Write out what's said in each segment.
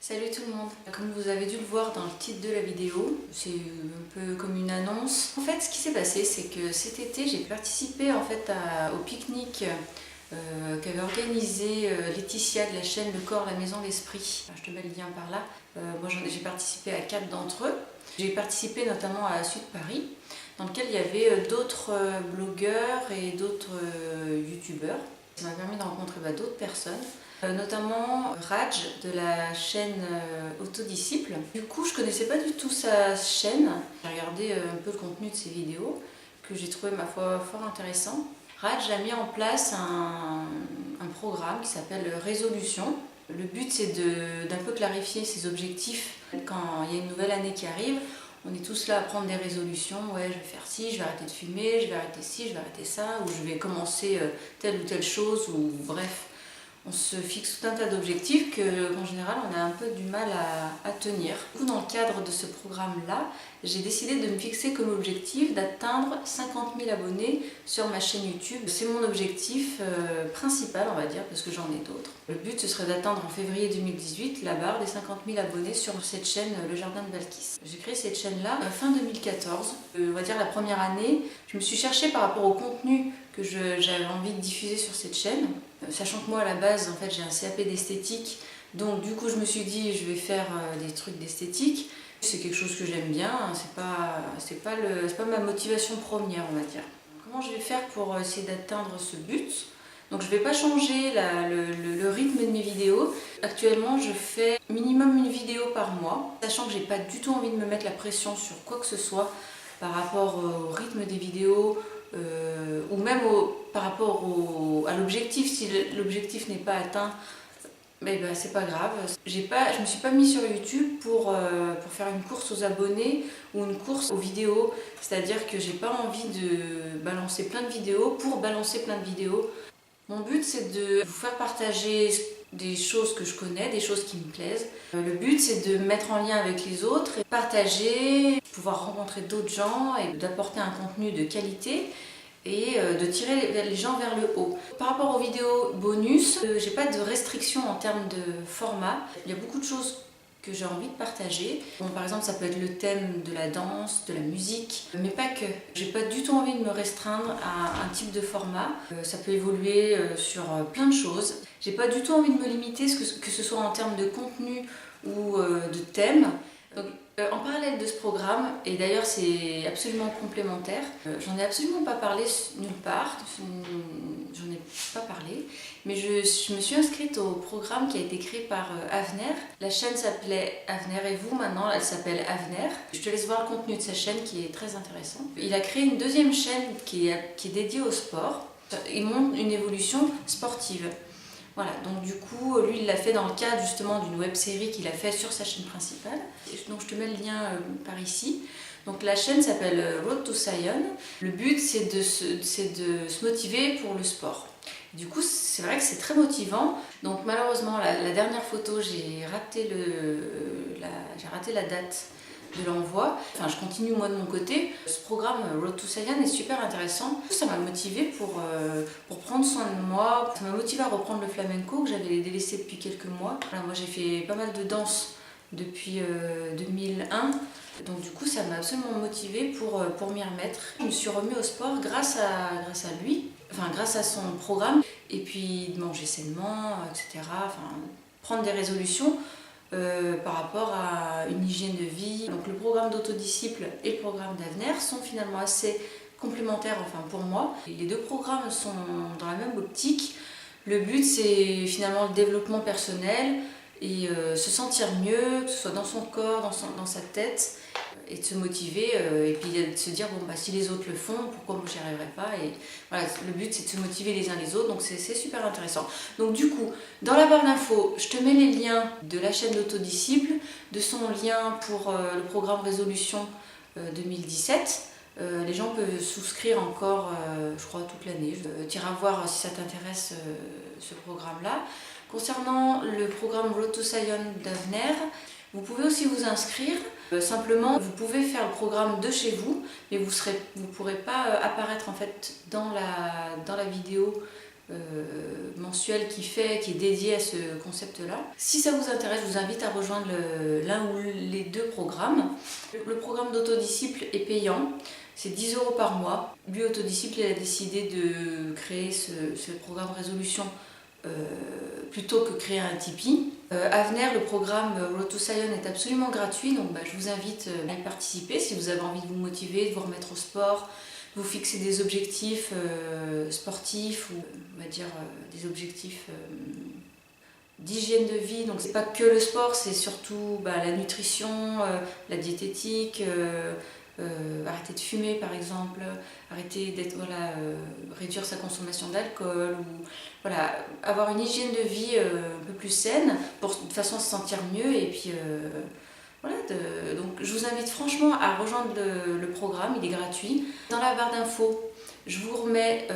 Salut tout le monde. Comme vous avez dû le voir dans le titre de la vidéo, c'est un peu comme une annonce. En fait, ce qui s'est passé, c'est que cet été, j'ai participé au pique-nique qu'avait organisé Laetitia de la chaîne Le Corps, la Maison, l'Esprit. Je te mets le lien par là. Moi, j'ai participé à 4 d'entre eux. J'ai participé notamment à Sud Paris, dans lequel il y avait d'autres blogueurs et d'autres youtubeurs. Ça m'a permis de rencontrer d'autres personnes. Notamment Raj de la chaîne Autodisciple. Du coup, je connaissais pas du tout sa chaîne. J'ai regardé un peu le contenu de ses vidéos que j'ai trouvé ma foi fort intéressant. Raj a mis en place un programme qui s'appelle Résolution. Le but, c'est d'un peu clarifier ses objectifs. Quand il y a une nouvelle année qui arrive, on est tous là à prendre des résolutions. Ouais, je vais faire ci, je vais arrêter de fumer, je vais arrêter ci, je vais arrêter ça, ou je vais commencer telle ou telle chose, ou bref. On se fixe tout un tas d'objectifs qu'en général on a un peu du mal à tenir. Du coup, dans le cadre de ce programme-là, j'ai décidé de me fixer comme objectif d'atteindre 50 000 abonnés sur ma chaîne YouTube. C'est mon objectif principal, on va dire, parce que j'en ai d'autres. Le but, ce serait d'atteindre en février 2018 la barre des 50 000 abonnés sur cette chaîne Le Jardin de Balkis. J'ai créé cette chaîne-là fin 2014. On va dire la première année, je me suis cherchée par rapport au contenu que j'avais envie de diffuser sur cette chaîne. Sachant que moi, à la base, en fait, j'ai un CAP d'esthétique. Donc du coup, je me suis dit, je vais faire des trucs d'esthétique. C'est quelque chose que j'aime bien, c'est pas ma motivation première, on va dire. Comment je vais faire pour essayer d'atteindre ce but? Donc je vais pas changer le rythme de mes vidéos. Actuellement, je fais minimum une vidéo par mois, sachant que j'ai pas du tout envie de me mettre la pression sur quoi que ce soit par rapport au rythme des vidéos, ou même par rapport à l'objectif. Si l'objectif n'est pas atteint, c'est pas grave. Je me suis pas mis sur YouTube pour faire une course aux abonnés ou une course aux vidéos. C'est-à-dire que j'ai pas envie de balancer plein de vidéos pour balancer plein de vidéos. Mon but, c'est de vous faire partager des choses que je connais, des choses qui me plaisent. Le but, c'est de me mettre en lien avec les autres, et partager, pouvoir rencontrer d'autres gens et d'apporter un contenu de qualité et de tirer les gens vers le haut. Par rapport aux vidéos bonus, j'ai pas de restrictions en termes de format. Il y a beaucoup de choses que j'ai envie de partager. Bon, par exemple, ça peut être le thème de la danse, de la musique, mais pas que. J'ai pas du tout envie de me restreindre à un type de format. Ça peut évoluer sur plein de choses. J'ai pas du tout envie de me limiter, que ce soit en termes de contenu ou de thème. Donc, en parallèle de ce programme, et d'ailleurs c'est absolument complémentaire, j'en ai absolument pas parlé nulle part, j'en ai pas parlé, mais je me suis inscrite au programme qui a été créé par Avner. La chaîne s'appelait Avner et vous, maintenant elle s'appelle Avner. Je te laisse voir le contenu de sa chaîne qui est très intéressant. Il a créé une deuxième chaîne qui est dédiée au sport. Il montre une évolution sportive. Voilà, donc du coup, lui, il l'a fait dans le cadre justement d'une web-série qu'il a fait sur sa chaîne principale. Donc je te mets le lien par ici. Donc la chaîne s'appelle Road to Sion. Le but, c'est de se motiver pour le sport. Du coup, c'est vrai que c'est très motivant. Donc malheureusement, la dernière photo, j'ai raté la date de l'envoi. Enfin, je continue moi de mon côté. Ce programme Road to Sion est super intéressant. Ça m'a motivée pour prendre soin de moi. Ça m'a motivée à reprendre le flamenco que j'avais délaissé depuis quelques mois. Voilà, moi j'ai fait pas mal de danse depuis 2001. Donc du coup ça m'a absolument motivée pour m'y remettre. Je me suis remis au sport grâce à lui, enfin grâce à son programme. Et puis de manger sainement, etc. Enfin, prendre des résolutions par rapport à une hygiène de vie. Donc le programme d'Autodisciple et le programme d'Avner sont finalement assez complémentaires, enfin pour moi. Les deux programmes sont dans la même optique. Le but, c'est finalement le développement personnel et se sentir mieux, que ce soit dans son corps, dans sa tête, et de se motiver et puis de se dire bon si les autres le font, pourquoi moi j'y arriverai pas. Et voilà, le but c'est de se motiver les uns les autres, donc c'est super intéressant. Donc du coup, dans la barre d'infos, je te mets les liens de la chaîne d'Autodisciple, de son lien pour le programme Résolution 2017. Les gens peuvent souscrire encore, je crois, toute l'année. Tu iras voir si ça t'intéresse ce programme-là. Concernant le programme Road to Sion d'Avner, vous pouvez aussi vous inscrire. Simplement, vous pouvez faire le programme de chez vous, mais vous pourrez pas apparaître en fait dans la vidéo mensuel qui est dédié à ce concept-là. Si ça vous intéresse, je vous invite à rejoindre l'un ou les deux programmes. Le programme d'Autodisciple est payant, c'est 10 € par mois. Lui, Autodisciple, il a décidé de créer ce programme résolution plutôt que créer un Tipeee. À venir, le programme Road to Sion est absolument gratuit, donc je vous invite à y participer si vous avez envie de vous motiver, de vous remettre au sport, vous fixer des objectifs sportifs ou on va dire des objectifs d'hygiène de vie. Donc c'est pas que le sport, c'est surtout la nutrition, la diététique, arrêter de fumer par exemple, arrêter réduire sa consommation d'alcool, ou avoir une hygiène de vie un peu plus saine pour de façon à se sentir mieux. Et puis donc je vous invite franchement à rejoindre le programme, il est gratuit. Dans la barre d'infos, je vous remets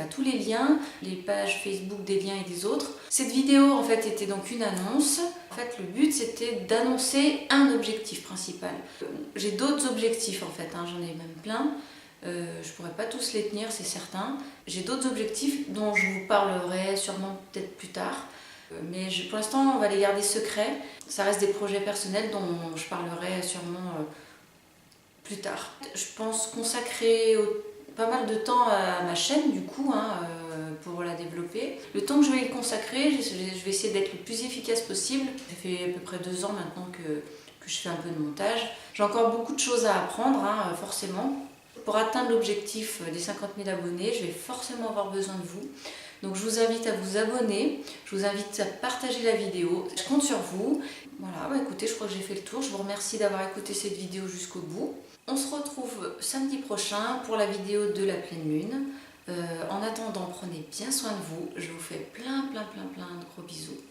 tous les liens, les pages Facebook des liens et des autres. Cette vidéo en fait était donc une annonce. En fait, le but c'était d'annoncer un objectif principal. J'ai d'autres objectifs en fait, j'en ai même plein. Je pourrais pas tous les tenir, c'est certain. J'ai d'autres objectifs dont je vous parlerai sûrement peut-être plus tard. Mais pour l'instant, on va les garder secrets. Ça reste des projets personnels dont je parlerai sûrement plus tard. Je pense consacrer pas mal de temps à ma chaîne du coup, pour la développer. Le temps que je vais y consacrer, je vais essayer d'être le plus efficace possible. Ça fait à peu près 2 ans maintenant que je fais un peu de montage. J'ai encore beaucoup de choses à apprendre, forcément. Pour atteindre l'objectif des 50 000 abonnés, je vais forcément avoir besoin de vous. Donc je vous invite à vous abonner, je vous invite à partager la vidéo. Je compte sur vous. Voilà, écoutez, je crois que j'ai fait le tour. Je vous remercie d'avoir écouté cette vidéo jusqu'au bout. On se retrouve samedi prochain pour la vidéo de la pleine lune. En attendant, prenez bien soin de vous. Je vous fais plein de gros bisous.